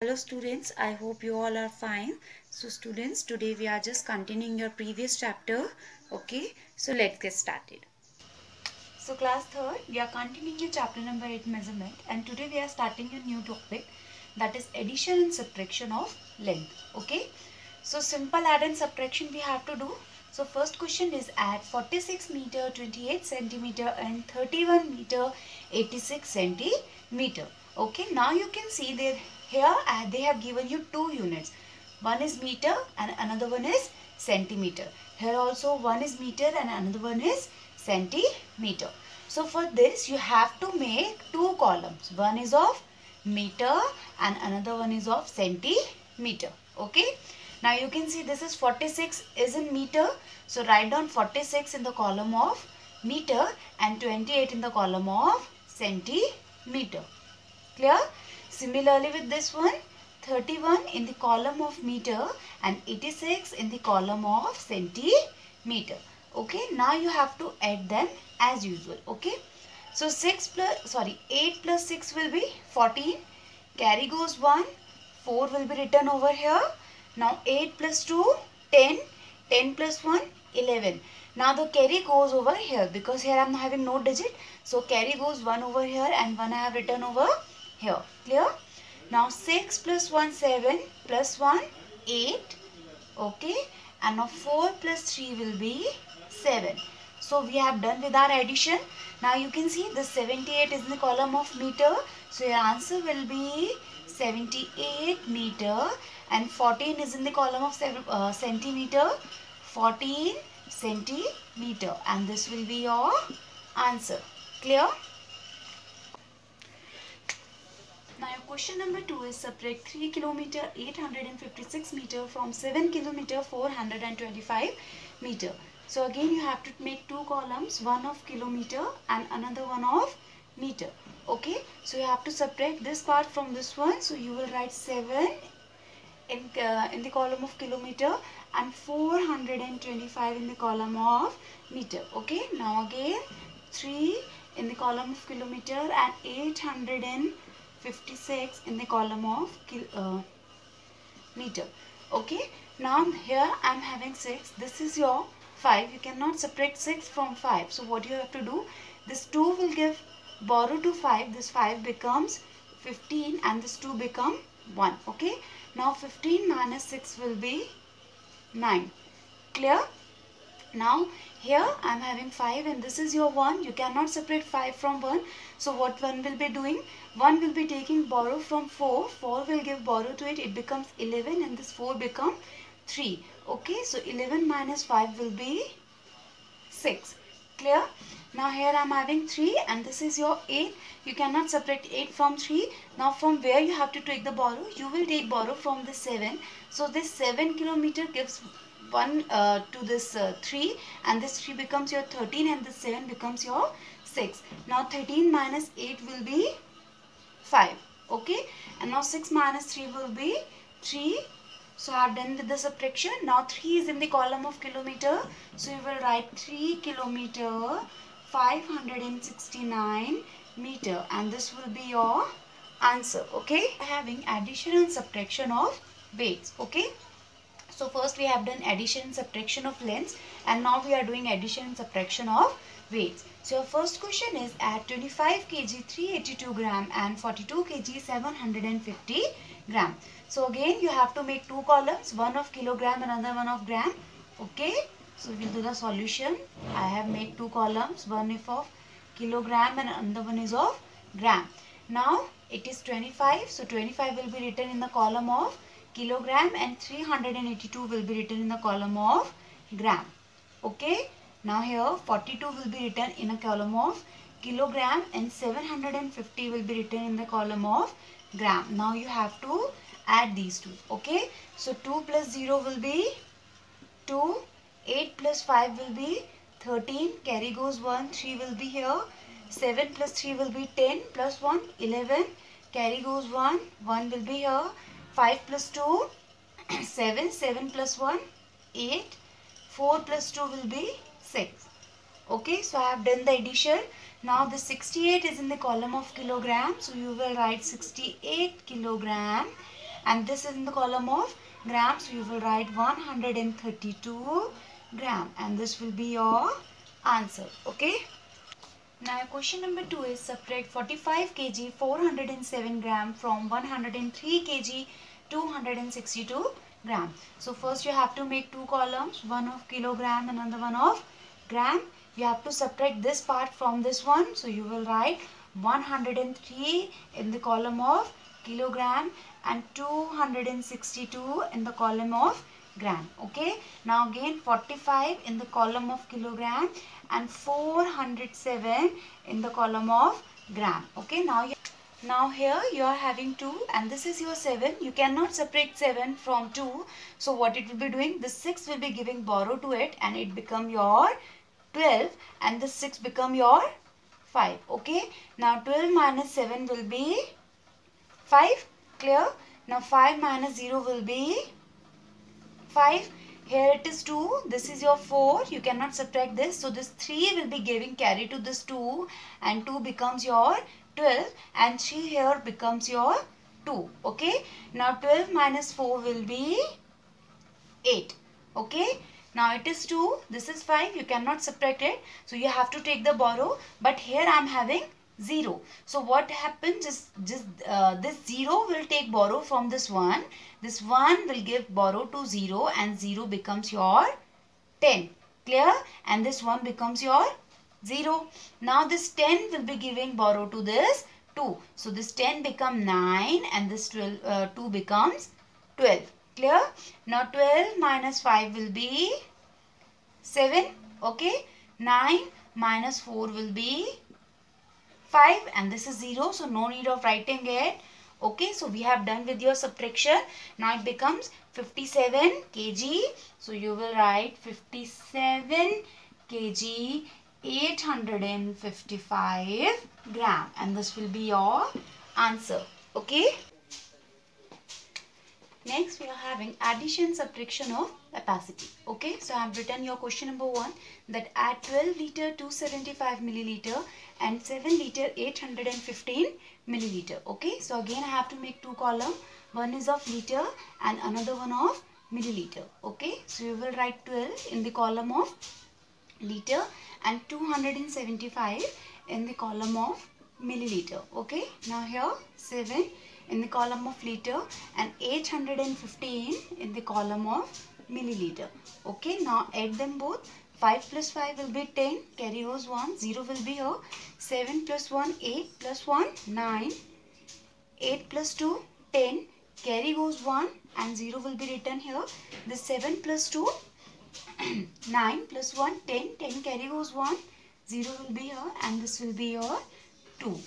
Hello students, I hope you all are fine. So students, today we are just continuing your previous chapter. Okay, so let's get started. So class 3rd, we are continuing your chapter number 8 measurement, and today we are starting a new topic, that is addition and subtraction of length. Okay, so simple add and subtraction we have to do. So first question is add 46 meter 28 centimeter and 31 meter 86 centimeter. Okay, now you can see that here they have given you two units. One is meter and another one is centimeter. Here also one is meter and another one is centimeter. So for this you have to make two columns. One is of meter and another one is of centimeter. Okay. Now you can see this is 46 is in meter. So write down 46 in the column of meter and 28 in the column of centimeter. Clear? Similarly with this one, 31 in the column of meter and 86 in the column of centimeter. Okay, now you have to add them as usual. Okay, so 8 plus 6 will be 14. Carry goes 1, 4 will be written over here. Now 8 plus 2, 10, 10 plus 1, 11. Now the carry goes over here because here I am having no digit. So carry goes 1 over here and 1 I have written over here. Clear? Now 6 plus 1, 7 plus 1, 8. Okay. And now 4 plus 3 will be 7. So we have done with our addition. Now you can see the 78 is in the column of meter. So your answer will be 78 meter, and 14 is in the column of centimeter. 14 centimeter, and this will be your answer. Clear? Now your question number 2 is subtract 3 kilometer 856 meter from 7 kilometer 425 meter. So again you have to make two columns, one of kilometer and another one of meter. Okay, so you have to subtract this part from this one. So you will write 7 in the column of kilometer and 425 in the column of meter. Okay, now again 3 in the column of kilometer and 856 in the column of meter. Okay, now here I am having 6. This is your 5. You cannot subtract 6 from 5. So what you have to do, this 2 will give borrow to 5. This 5 becomes 15 and this 2 become 1. Okay, now 15 minus 6 will be 9. Clear? Now here I am having 5 and this is your 1. You cannot separate 5 from 1. So what 1 will be doing? 1 will be taking borrow from 4. 4 will give borrow to it. It becomes 11 and this 4 become 3. Okay, so 11 minus 5 will be 6. Clear? Now here I am having 3 and this is your 8. You cannot separate 8 from 3. Now from where you have to take the borrow? You will take borrow from the 7. So this 7 kilometer gives 1 to this 3, and this 3 becomes your 13 and this 7 becomes your 6. Now 13 minus 8 will be 5. Okay, and now 6 minus 3 will be 3. So I have done with the subtraction. Now 3 is in the column of kilometer. So you will write 3 kilometer 569 meter, and this will be your answer. Okay, having addition and subtraction of weights. Okay, so first we have done addition and subtraction of lengths, and now we are doing addition and subtraction of weights. So your first question is add 25 kg 382 gram and 42 kg 750 gram. So again you have to make two columns, one of kilogram and another one of gram. Okay, so we will do the solution. I have made two columns, one is of kilogram and another one is of gram. Now it is 25, so 25 will be written in the column of kilogram and 382 will be written in the column of gram. Okay, now here 42 will be written in a column of kilogram and 750 will be written in the column of gram. Now you have to add these two. Okay, so 2 plus 0 will be 2, 8 plus 5 will be 13, carry goes 1, 3 will be here, 7 plus 3 will be 10 plus 1, 11, carry goes 1, 1 will be here, 5 plus 2, 7, 7 plus 1, 8, 4 plus 2 will be 6. Okay, so I have done the addition. Now the 68 is in the column of kilogram, so you will write 68 kilogram and this is in the column of gram, so you will write 132 gram, and this will be your answer. Okay. Now question number 2 is subtract 45 kg 407 gram from 103 kg 262 gram. So first you have to make two columns, one of kilogram and another one of gram. You have to subtract this part from this one, so you will write 103 in the column of kilogram and 262 in the column of gram. Okay, now again 45 in the column of kilogram and 407 in the column of gram. Okay, now here you are having 2 and this is your 7. You cannot separate 7 from 2. So what it will be doing, this 6 will be giving borrow to it and it become your 12 and this 6 become your 5. Okay, now 12 minus 7 will be 5. Clear? Now 5 minus 0 will be 5. Here it is 2. This is your 4. You cannot subtract this. So this 3 will be giving carry to this 2 and 2 becomes your 12 and 3 here becomes your 2. Okay. Now 12 minus 4 will be 8. Okay. Now it is 2. This is 5. You cannot subtract it. So you have to take the borrow. But here I am having 0. So what happens is this 0 will take borrow from this 1. This 1 will give borrow to 0 and 0 becomes your 10. Clear? And this 1 becomes your 0. Now this 10 will be giving borrow to this 2. So this 10 become 9 and this 2 becomes 12. Clear? Now 12 minus 5 will be 7. Okay? 9 minus 4 will be 5 and this is 0. So no need of writing it. Okay, so we have done with your subtraction. Now it becomes 57 kg. So you will write 57 kg 855 gram and this will be your answer. Okay. Next we are having addition subtraction of capacity. Okay, so I have written your question number 1 that add 12 liter 275 milliliter and 7 liter 815 milliliter. Okay, so again I have to make two columns. One is of liter and another one of milliliter. Okay, so you will write 12 in the column of liter and 275 in the column of milliliter. Okay, now here 7 in the column of liter and 815 in the column of milliliter. Okay, now add them both. 5 plus 5 will be 10, carry goes 1, 0 will be here. 7 plus 1, 8 plus 1, 9. 8 plus 2, 10, carry goes 1 and 0 will be written here. This 7 plus 2, 9 plus 1, 10, 10 carry goes 1, 0 will be here and this will be your 2.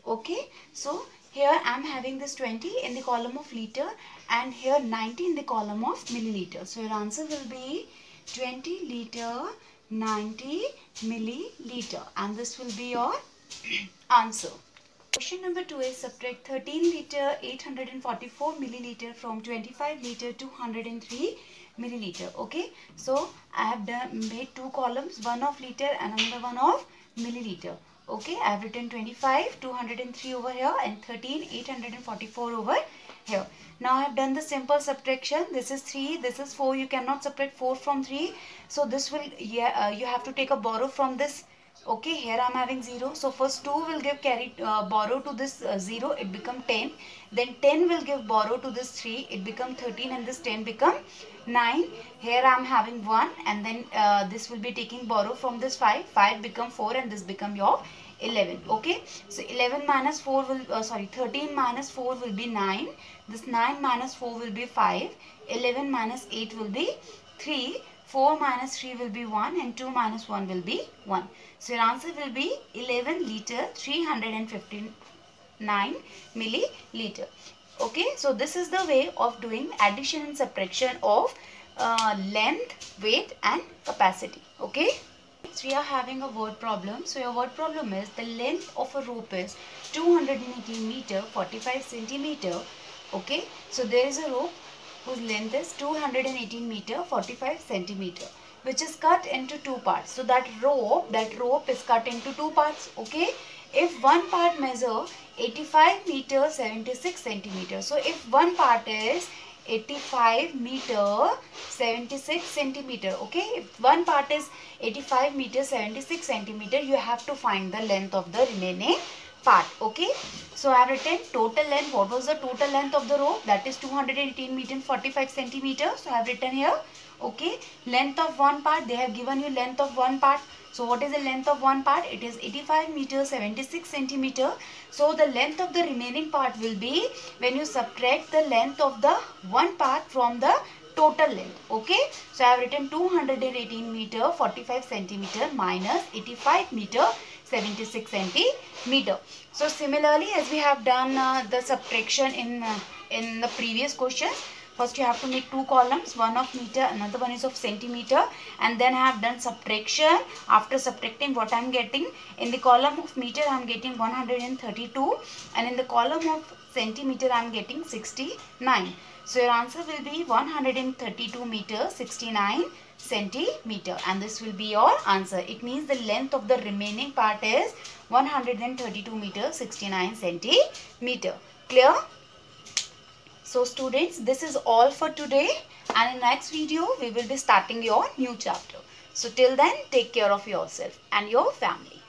Okay, so here I am having this 20 in the column of liter and here 90 in the column of milliliter. So your answer will be 20 liter 90 milliliter and this will be your answer. Question number 2 is subtract 13 liter 844 milliliter from 25 liter 203 milliliter. Okay, so I have made two columns, one of liter and another one of milliliter. Okay, I have written 25 203 over here and 13 844 over here. Now I have done the simple subtraction. This is 3, this is 4. You cannot subtract 4 from 3. So this will, you have to take a borrow from this. Okay, here I am having 0. So first 2 will give borrow to this 0. It become 10. Then 10 will give borrow to this 3. It become 13 and this 10 become 9. Here I am having 1 and then this will be taking borrow from this 5. 5 become 4 and this become your 11. Okay, so 11 minus 4 will 13 minus 4 will be 9. This 9 minus 4 will be 5. 11 minus 8 will be 3. 4 minus 3 will be 1 and 2 minus 1 will be 1. So your answer will be 11 liter 359 milliliter. Okay, so this is the way of doing addition and subtraction of length, weight and capacity. Okay. So we are having a word problem. So your word problem is the length of a rope is 218 meter 45 centimeter. Okay. So there is a rope whose length is 218 meter 45 centimeter, which is cut into two parts. So that rope is cut into two parts. Okay. If one part measure 85 meter 76 centimeter. So if one part is 85 meter 76 centimeter, okay, if one part is 85 meter 76 centimeter, you have to find the length of the remaining part. Okay, so I have written total length. What was the total length of the rope? That is 218 meter 45 centimeter. So I have written here. Okay, length of one part, they have given you length of one part. So what is the length of one part? It is 85 meter 76 centimeter. So the length of the remaining part will be when you subtract the length of the one part from the total length. Okay, so I have written 218 meter 45 centimeter minus 85 meter 76 centimeter. So similarly, as we have done the subtraction in the previous questions, first you have to make two columns, one of meter, another one is of centimeter, and then I have done subtraction. After subtracting, what I am getting in the column of meter, I am getting 132, and in the column of centimeter, I am getting 69. So your answer will be 132 meter 69 centimeter, and this will be your answer. It means the length of the remaining part is 132 meter 69 centimeter. Clear? So students, this is all for today, and in next video we will be starting your new chapter. So till then, take care of yourself and your family.